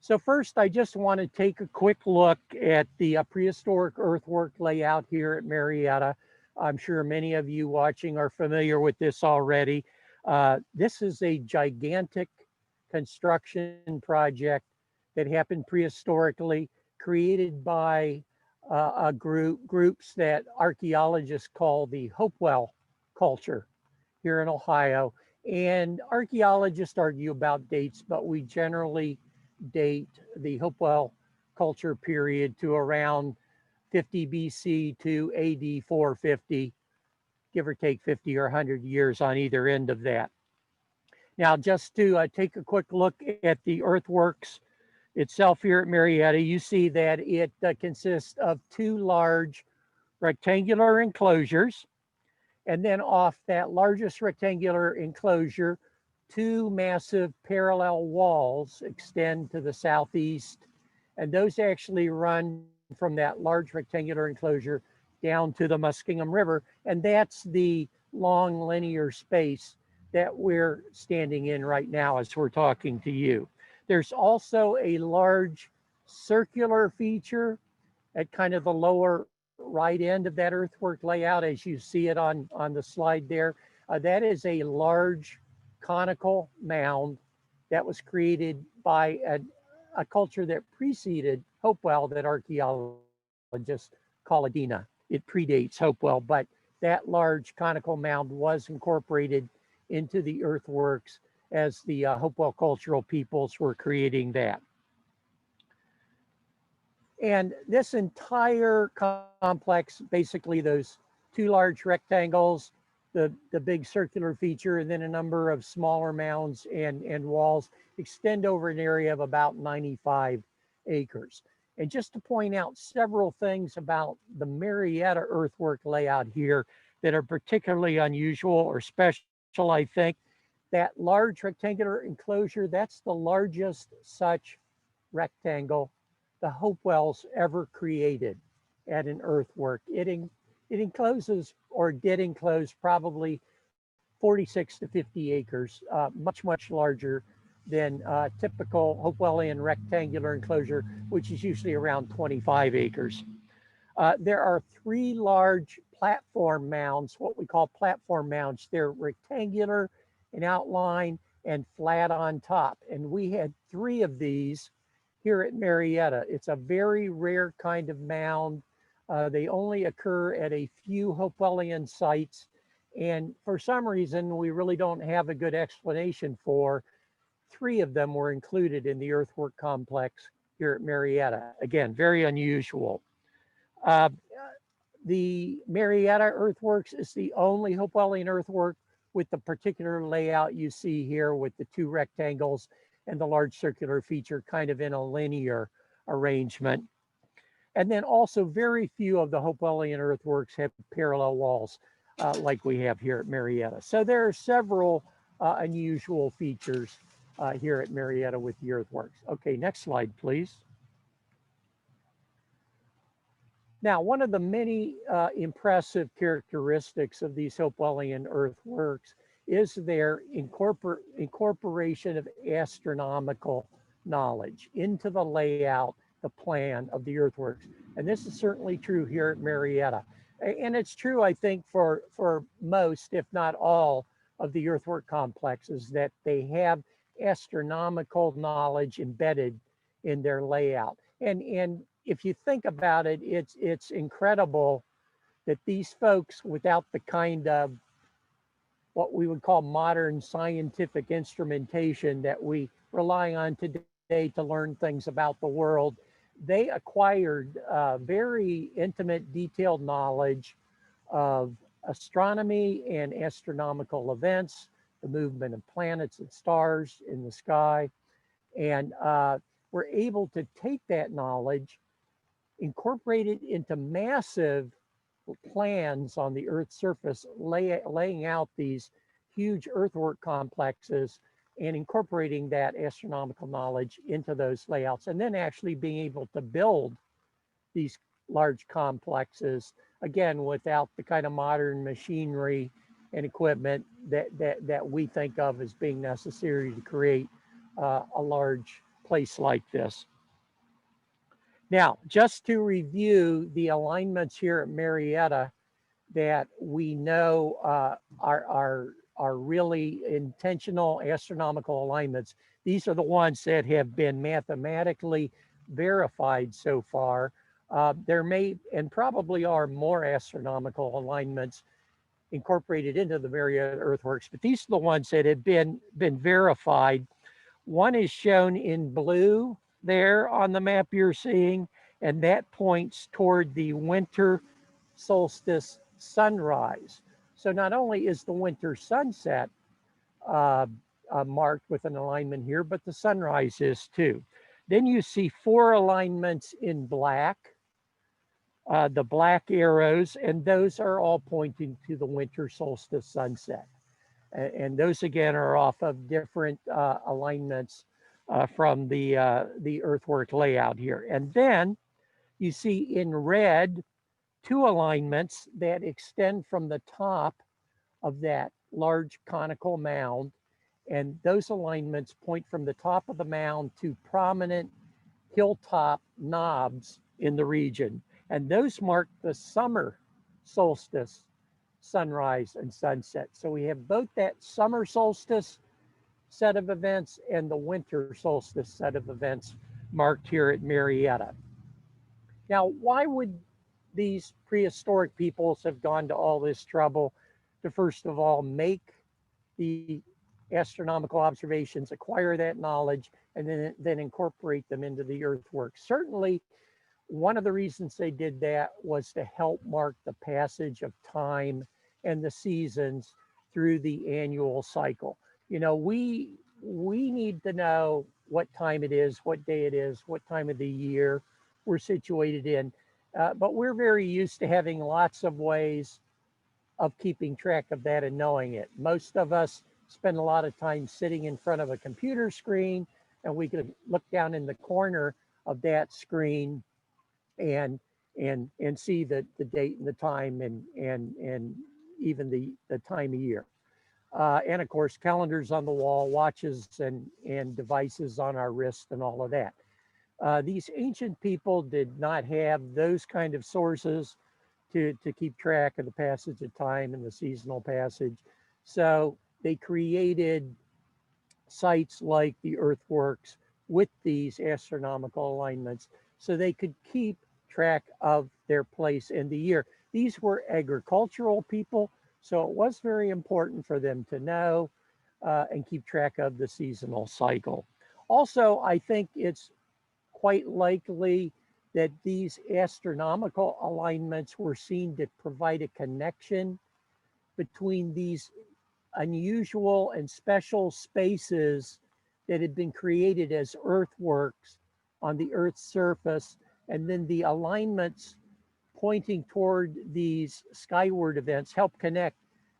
So first, I just want to take a quick look at the prehistoric earthwork layout here at Marietta. I'm sure many of you watching are familiar with this already. This is a gigantic construction project that happened prehistorically, created by groups that archaeologists call the Hopewell culture here in Ohio. And archaeologists argue about dates, but we generally date the Hopewell culture period to around 50 BC to AD 450, give or take 50 or 100 years on either end of that. Now, just to take a quick look at the earthworks itself here at Marietta, you see that it consists of two large rectangular enclosures. And then off that largest rectangular enclosure, two massive parallel walls extend to the southeast. And those actually run from that large rectangular enclosure down to the Muskingum River. And that's the long linear space that we're standing in right now as we're talking to you. There's also a large circular feature at kind of the lower right end of that earthwork layout as you see it on the slide there. That is a large conical mound that was created by a culture that preceded Hopewell that archaeologists call Adena. It predates Hopewell, but that large conical mound was incorporated into the earthworks as the Hopewell cultural peoples were creating that. And this entire complex, basically those two large rectangles, the big circular feature, and then a number of smaller mounds and walls extend over an area of about 95 acres. And just to point out several things about the Marietta earthwork layout here that are particularly unusual or special, I think, that large rectangular enclosure, that's the largest such rectangle the Hopewells ever created at an earthwork. It encloses or did enclose probably 46 to 50 acres, much larger than typical Hopewellian rectangular enclosure, which is usually around 25 acres. There are three large platform mounds, what we call platform mounds. They're rectangular in outline and flat on top. And we had three of these here at Marietta. It's a very rare kind of mound. They only occur at a few Hopewellian sites. And for some reason, we really don't have a good explanation for. Three of them were included in the earthwork complex here at Marietta. Again, very unusual. The Marietta earthworks is the only Hopewellian earthwork with the particular layout you see here with the two rectangles and the large circular feature kind of in a linear arrangement. And then also very few of the Hopewellian earthworks have parallel walls like we have here at Marietta. So there are several unusual features here at Marietta with the earthworks. Okay, next slide, please. Now, one of the many impressive characteristics of these Hopewellian earthworks is their incorporation of astronomical knowledge into the layout, the plan of the earthworks. And this is certainly true here at Marietta. And it's true, I think, for most, if not all, of the earthwork complexes, that they have astronomical knowledge embedded in their layout. And if you think about it, it's incredible that these folks, without the kind of what we would call modern scientific instrumentation that we rely on today to learn things about the world, they acquired very intimate, detailed knowledge of astronomy and astronomical events, the movement of planets and stars in the sky, and were able to take that knowledge, incorporate it into massive plans on the Earth's surface, laying out these huge earthwork complexes and incorporating that astronomical knowledge into those layouts, and then actually being able to build these large complexes, again, without the kind of modern machinery and equipment that we think of as being necessary to create a large place like this. Now, just to review the alignments here at Marietta that we know are really intentional astronomical alignments. These are the ones that have been mathematically verified so far. There may and probably are more astronomical alignments incorporated into the Marietta Earthworks, but these are the ones that have been verified. One is shown in blue there on the map you're seeing, and that points toward the winter solstice sunrise. So not only is the winter sunset marked with an alignment here, but the sunrise is too. Then you see 4 alignments in black, the black arrows, and those are all pointing to the winter solstice sunset. And those again are off of different alignments from the earthwork layout here. And then you see in red 2 alignments that extend from the top of that large conical mound. And those alignments point from the top of the mound to prominent hilltop knobs in the region. And those mark the summer solstice sunrise and sunset. So we have both that summer solstice set of events and the winter solstice set of events marked here at Marietta. Now, why would these prehistoric peoples have gone to all this trouble to, first of all, make the astronomical observations, acquire that knowledge, and then incorporate them into the earthwork? Certainly, one of the reasons they did that was to help mark the passage of time and the seasons through the annual cycle. You know, we need to know what time it is, what day it is, what time of the year we're situated in. But we're very used to having lots of ways of keeping track of that and knowing it. Most of us spend a lot of time sitting in front of a computer screen, and we could look down in the corner of that screen and see the date and the time and even the time of year. And of course, calendars on the wall, watches and devices on our wrist and all of that. These ancient people did not have those kind of sources to keep track of the passage of time and the seasonal passage. So they created sites like the earthworks with these astronomical alignments so they could keep track of their place in the year. These were agricultural people, so it was very important for them to know and keep track of the seasonal cycle. Also, I think it's quite likely that these astronomical alignments were seen to provide a connection between these unusual and special spaces that had been created as earthworks on the Earth's surface, and then the alignments pointing toward these skyward events help connect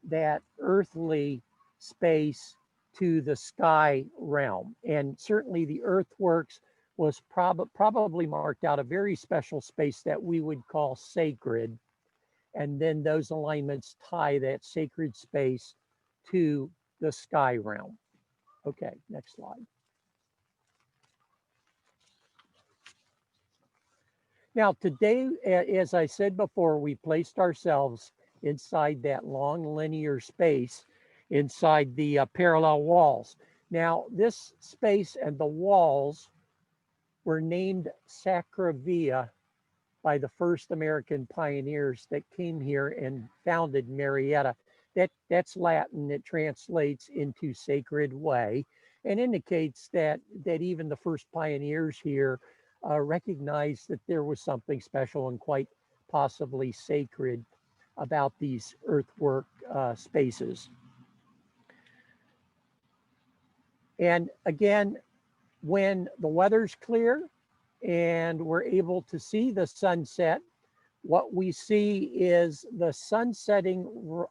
that earthly space to the sky realm. And certainly the earthworks was probably marked out a very special space that we would call sacred. And then those alignments tie that sacred space to the sky realm. Okay, next slide. Now today, as I said before, we placed ourselves inside that long linear space inside the parallel walls. Now this space and the walls were named Sacra Via by the first American pioneers that came here and founded Marietta. That's Latin. It translates into sacred way and indicates that even the first pioneers here recognized that there was something special and quite possibly sacred about these earthwork spaces. And again, when the weather's clear and we're able to see the sunset, what we see is the sun setting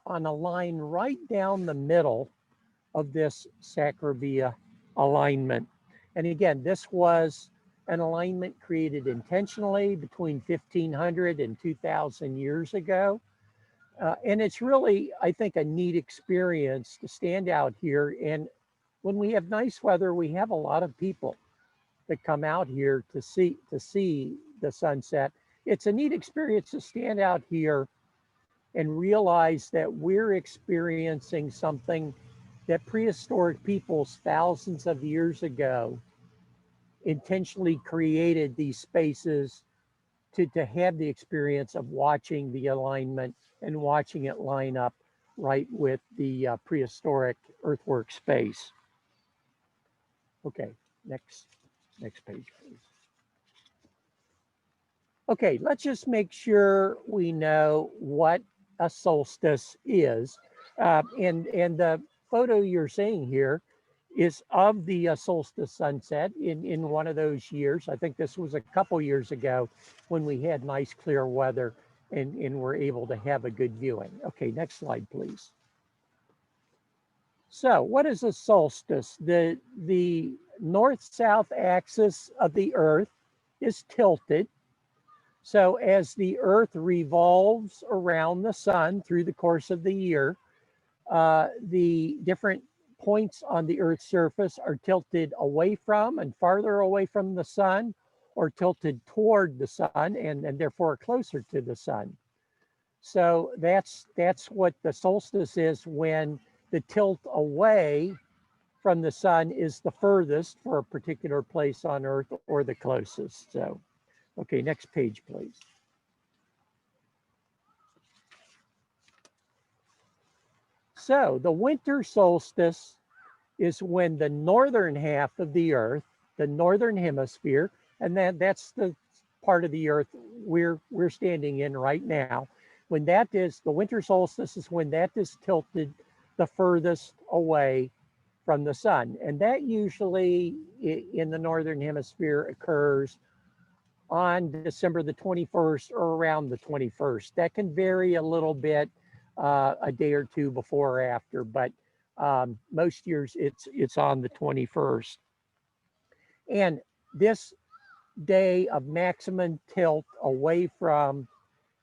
on a line right down the middle of this Sacra Via alignment. And again, this was an alignment created intentionally between 1500 and 2000 years ago. And it's really, I think, a neat experience to stand out here. And when we have nice weather, we have a lot of people that come out here to see the sunset. It's a neat experience to stand out here and realize that we're experiencing something that prehistoric peoples thousands of years ago intentionally created these spaces to have the experience of watching the alignment and watching it line up right with the prehistoric earthwork space. Okay, next page, please. Okay, let's just make sure we know what a solstice is. And the photo you're seeing here is of the solstice sunset in one of those years. I think this was a couple years ago when we had nice clear weather and were able to have a good viewing. Okay, next slide, please. So what is a solstice? The north-south axis of the Earth is tilted. So as the Earth revolves around the sun through the course of the year, the different points on the Earth's surface are tilted away from and farther away from the sun, or tilted toward the sun and therefore closer to the sun. So that's what the solstice is, when the tilt away from the sun is the furthest for a particular place on Earth, or the closest. So, okay, next page, please. So the winter solstice is when the northern half of the Earth, the northern hemisphere, and that's the part of the Earth we're standing in right now. When that is, the winter solstice is when that is tilted the furthest away from the sun. And that usually in the northern hemisphere occurs on December the 21st or around the 21st. That can vary a little bit, a day or two before or after, but most years it's on the 21st. And this day of maximum tilt away from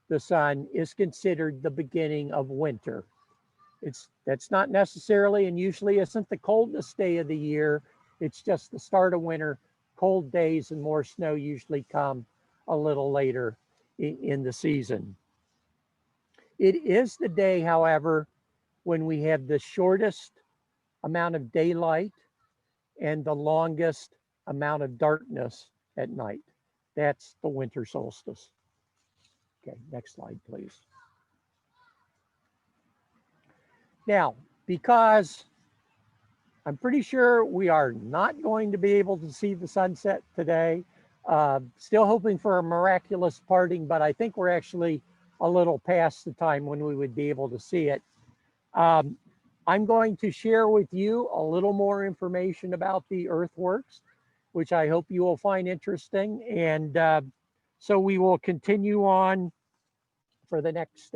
the sun is considered the beginning of winter. That's not necessarily and usually isn't the coldest day of the year. It's just the start of winter. Cold days and more snow usually come a little later in the season. It is the day, however, when we have the shortest amount of daylight and the longest amount of darkness at night. That's the winter solstice. Okay, next slide, please. Now, because I'm pretty sure we are not going to be able to see the sunset today, still hoping for a miraculous parting, but I think we're actually a little past the time when we would be able to see it. I'm going to share with you a little more information about the earthworks, which I hope you will find interesting. And so we will continue on for the next,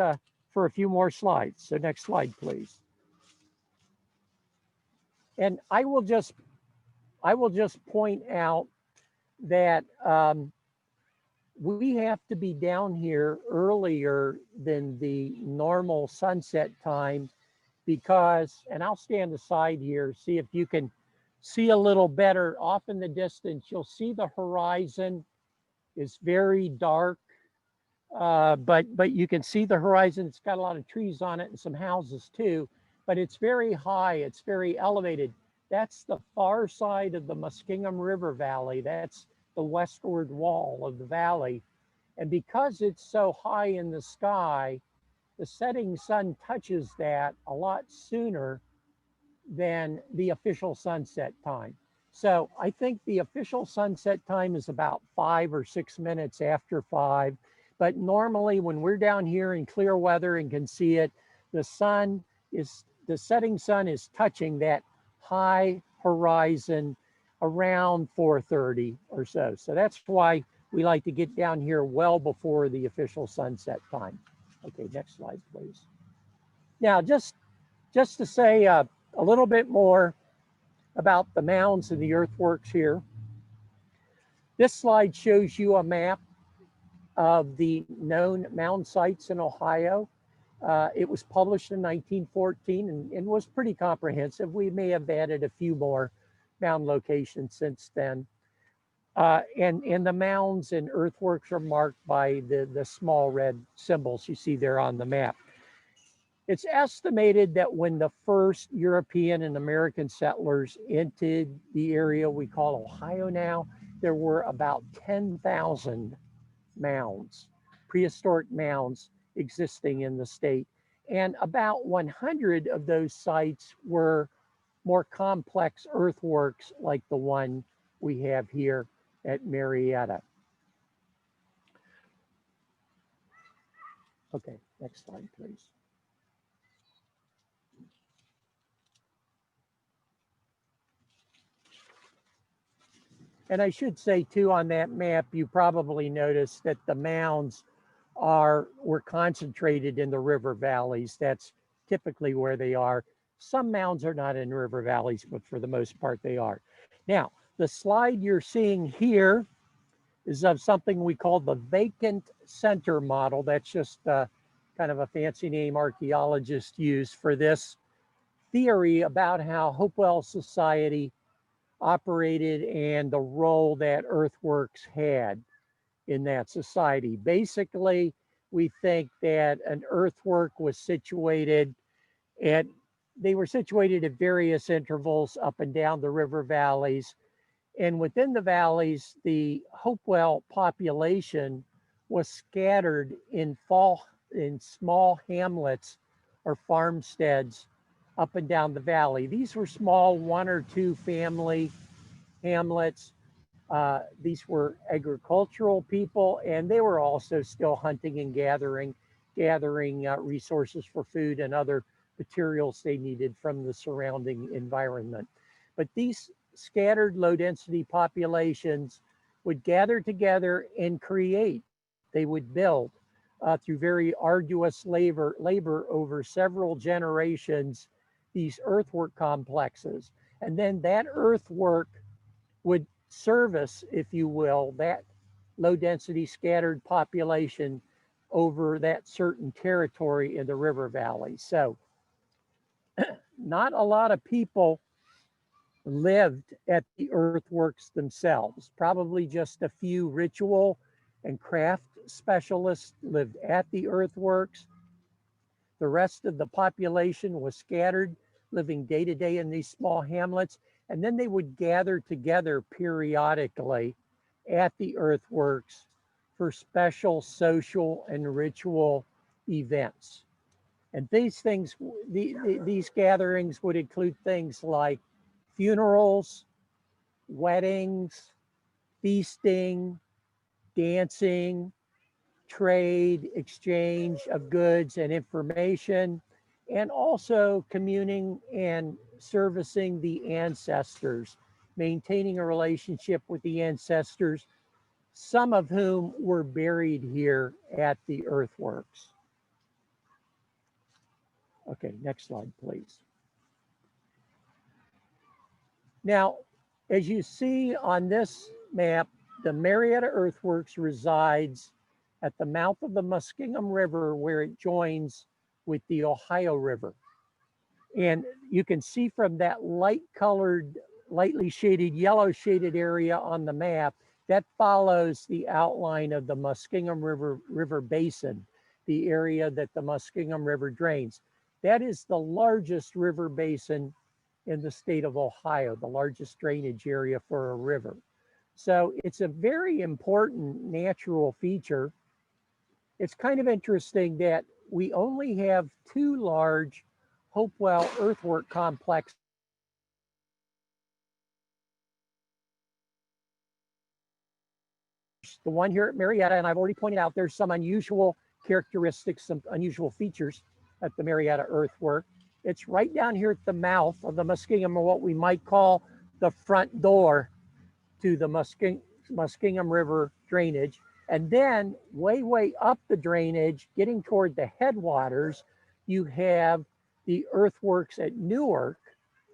for a few more slides. So next slide, please. And I will just point out that we have to be down here earlier than the normal sunset time because, and I'll stand aside here, see if you can see a little better. Off in the distance, you'll see the horizon is very dark, but you can see the horizon. It's got a lot of trees on it and some houses too, but it's very high, it's very elevated. That's the far side of the Muskingum River Valley. That's the westward wall of the valley. And because it's so high in the sky, the setting sun touches that a lot sooner than the official sunset time. So I think the official sunset time is about 5 or 6 minutes after 5. But normally when we're down here in clear weather and can see it, the setting sun is touching that high horizon around 4:30 or so. So that's why we like to get down here well before the official sunset time. Okay, next slide, please. Now, just to say a little bit more about the mounds and the earthworks here. This slide shows you a map of the known mound sites in Ohio. It was published in 1914 and was pretty comprehensive. We may have added a few more mound locations since then. And the mounds and earthworks are marked by the small red symbols you see there on the map. It's estimated that when the first European and American settlers entered the area we call Ohio now, there were about 10,000 mounds, prehistoric mounds existing in the state. And about 100 of those sites were more complex earthworks like the one we have here at Marietta. Okay, next slide, please. And I should say too, on that map, you probably noticed that the mounds were concentrated in the river valleys. That's typically where they are. Some mounds are not in river valleys, but for the most part they are. Now, the slide you're seeing here is of something we call the vacant center model. That's just kind of a fancy name archaeologists use for this theory about how Hopewell society operated and the role that earthworks had in that society. Basically, we think that an earthwork was situated they were situated at various intervals up and down the river valleys. And within the valleys, the Hopewell population was scattered in small hamlets or farmsteads up and down the valley. These were small 1 or 2 family hamlets. These were agricultural people, and they were also still hunting and gathering resources for food and other materials they needed from the surrounding environment. But these scattered low density populations would gather together and create. They would build through very arduous labor over several generations, these earthwork complexes. And then that earthwork would service, if you will, that low density scattered population over that certain territory in the river valley. So not a lot of people lived at the earthworks themselves. Probably just a few ritual and craft specialists lived at the earthworks. The rest of the population was scattered, living day to day in these small hamlets. And then they would gather together periodically at the earthworks for special social and ritual events. And these things, these gatherings would include things like funerals, weddings, feasting, dancing, trade, exchange of goods and information, and also communing and servicing the ancestors, maintaining a relationship with the ancestors, some of whom were buried here at the earthworks. Okay, next slide, please. Now, as you see on this map, the Marietta Earthworks resides at the mouth of the Muskingum River where it joins with the Ohio River. And you can see from that light colored, lightly shaded, yellow shaded area on the map, that follows the outline of the Muskingum River Basin, the area that the Muskingum River drains. That is the largest river basin in the state of Ohio, the largest drainage area for a river. So it's a very important natural feature. It's kind of interesting that we only have 2 large Hopewell earthwork complexes. The one here at Marietta, and I've already pointed out there's some unusual characteristics, some unusual features at the Marietta earthwork. It's right down here at the mouth of the Muskingum, or what we might call the front door to the Muskingum River drainage. And then way up the drainage, getting toward the headwaters, you have the earthworks at Newark,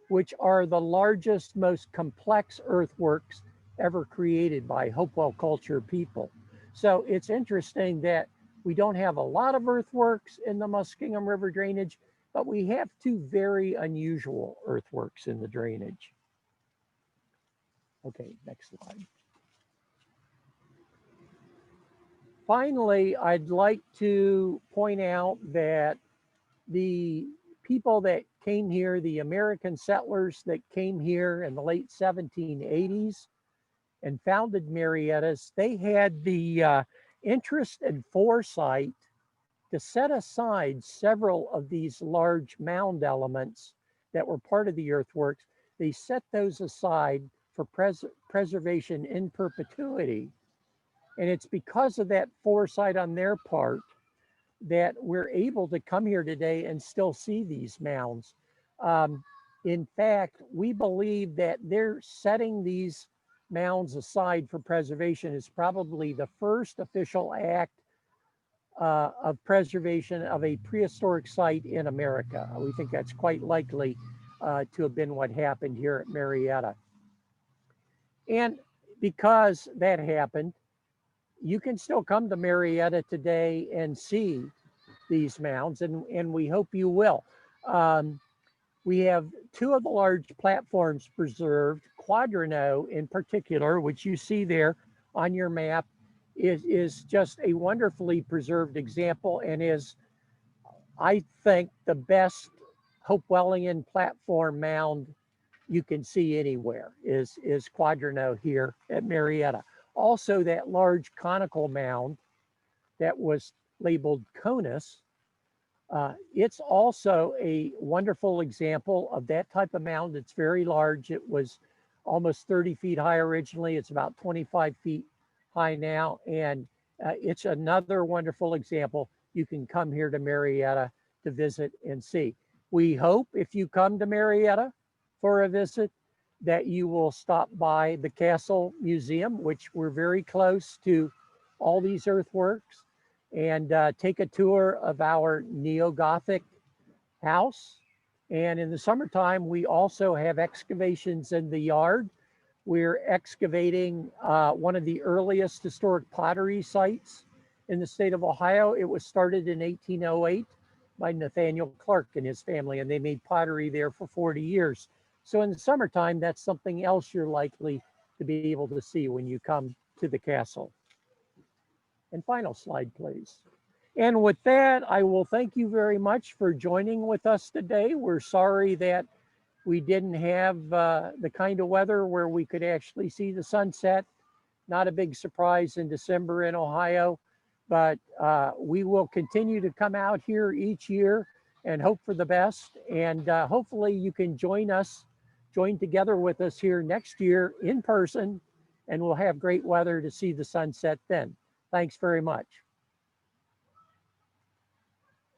which are the largest, most complex earthworks ever created by Hopewell culture people. So it's interesting that we don't have a lot of earthworks in the Muskingum River drainage, but we have 2 very unusual earthworks in the drainage. Okay, next slide. Finally, I'd like to point out that the people that came here, the American settlers that came here in the late 1780s and founded Marietta's, they had the interest and foresight to set aside several of these large mound elements that were part of the earthworks. They set those aside for preservation in perpetuity. And it's because of that foresight on their part that we're able to come here today and still see these mounds. Um, in fact, we believe that they're setting these mounds aside for preservation is probably the first official act of preservation of a prehistoric site in America. We think that's quite likely to have been what happened here at Marietta. And because that happened, you can still come to Marietta today and see these mounds, and we hope you will. We have two of the large platforms preserved. Quadrano in particular, which you see there on your map, is just a wonderfully preserved example and is, I think, the best Hopewellian platform mound you can see anywhere is Quadrano here at Marietta. Also, that large conical mound that was labeled Conus, it's also a wonderful example of that type of mound. It's very large. It was almost 30 feet high originally. It's about 25 feet high now. And it's another wonderful example. You can come here to Marietta to visit and see. We hope if you come to Marietta for a visit that you will stop by the Castle Museum, which we're very close to all these earthworks, and take a tour of our neo-Gothic house. And in the summertime, we also have excavations in the yard. We're excavating one of the earliest historic pottery sites in the state of Ohio. It was started in 1808 by Nathaniel Clarke and his family, and they made pottery there for 40 years. So in the summertime, that's something else you're likely to be able to see when you come to the castle. And final slide, please. And with that, I will thank you very much for joining with us today. We're sorry that we didn't have the kind of weather where we could actually see the sunset. Not a big surprise in December in Ohio, but we will continue to come out here each year and hope for the best. And hopefully you can join together with us here next year in person, and we'll have great weather to see the sunset then. Thanks very much.